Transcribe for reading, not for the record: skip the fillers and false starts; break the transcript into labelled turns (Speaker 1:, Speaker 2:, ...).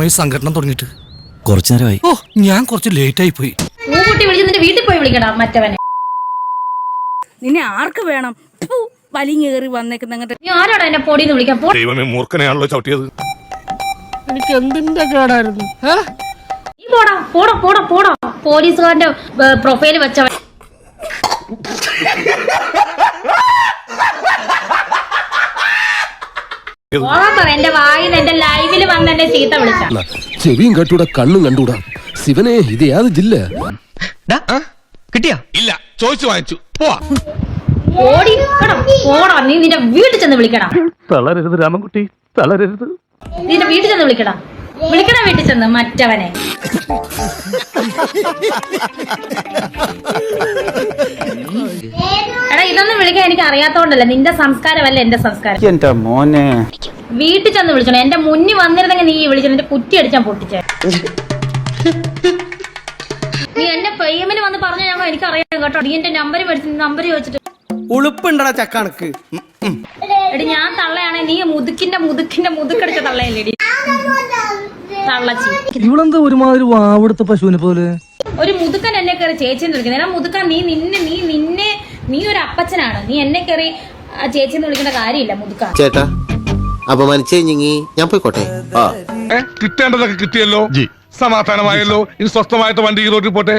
Speaker 1: സമയം സംഘടന തുടങ്ങിയിട്ട്?
Speaker 2: കുറച്ചു നേരമായി.
Speaker 1: ഓ, ഞാൻ കുറച്ച് ലേറ്റ് ആയി പോയി.
Speaker 3: നിന്റെ വീട്ടിൽ പോയി വിളിക്കടാ മറ്റവനെ.
Speaker 4: നിന്നെ ആർക്ക് വേണം? വലിങ്ങേറി വന്നേക്കുന്ന
Speaker 3: നീ ആരോടാ എന്നെ പൊടിന്ന് വിളിക്കാൻ?
Speaker 1: ദൈവമേ, മൂർഖനെയാണല്ലോ ചവിട്ടിയത്.
Speaker 5: എനിക്ക് എന്തിന്റെ കേടായിരുന്നു?
Speaker 3: നീ പോടാ പോടാ പോടാ പോടാ. പോലീസുകാരന്റെ പ്രൊഫൈല് വെച്ചവൻ. എന്റെ വായിൽ എന്റെ ലൈവില് വന്ന് എന്നെ ചീത്ത വിളിച്ച.
Speaker 6: ചെവിയും കണ്ടൂടാ, കണ്ണും കണ്ടൂടാ. ശിവനെ, ഇത് യാത് ജില്ല
Speaker 2: കിട്ടിയാ?
Speaker 1: ഇല്ല, ചോദിച്ചു വാങ്ങിച്ചു. പോവാ.
Speaker 3: പോടാ, നീ നിന്റെ വീട്ടിൽ ചെന്ന് വിളിക്കടാ.
Speaker 5: തളരരുത് രാമൻകുട്ടി, തളരരുത്.
Speaker 3: നിന്റെ വീട്ടിൽ ചെന്ന് വിളിക്കടാ. വിളിക്കടാ വീട്ടിൽ ചെന്ന് മറ്റവനെ. എടാ, ഇതൊന്നും വിളിക്കാൻ എനിക്ക് അറിയാത്തോണ്ടല്ല. നിന്റെ സംസ്കാരമല്ല എന്റെ സംസ്കാരം.
Speaker 7: എന്റെ മോനെ
Speaker 3: വീട്ടിൽ ചെന്ന് വിളിച്ചോ. എന്റെ മുന്നിൽ വന്നിരുന്നെങ്കിൽ നീ വിളിച്ചു. നിന്റെ കുറ്റി അടിച്ചാൻ പൊട്ടിച്ചേ. നീ എന്റെ ഫെയിമിന് വന്ന് പറഞ്ഞ ഞാൻ എനിക്കറിയാം കേട്ടോ. നീ എന്റെ നമ്പർ ചോദിച്ചിട്ട്
Speaker 7: ഉളുപ്പുണ്ടടാ ചക്കണക്ക്.
Speaker 3: എടി, ഞാൻ തള്ളയാണെ നീ മുതുക്കടിച്ച തള്ളയല്ലേടി തള്ളച്ചി.
Speaker 2: ഇവളെന്താ ഒരുമാതിരി വാവെടുത്ത പശുവിനെ പോലെ?
Speaker 3: ഒരു മുതുക്കൻ എന്നെ കയറി ചേച്ചിന്ന് വിളിക്കുന്നത്. എടാ മുതുക്കൻ, നീ ഒരു അപ്പച്ചനാണ്. നീ എന്നെ കയറി ചേച്ചിന്ന് വിളിക്കേണ്ട കാര്യമില്ല മുതുക്ക.
Speaker 8: ചേട്ടാ, അപമാനിച്ചേ ഞാൻ പോയിക്കോട്ടെ.
Speaker 1: കിട്ടേണ്ടതൊക്കെ കിട്ടിയല്ലോ, സമാധാനമായല്ലോ. ഇനി സ്വസ്ഥമായിട്ട് വണ്ടി റോഡിൽ പോട്ടെ.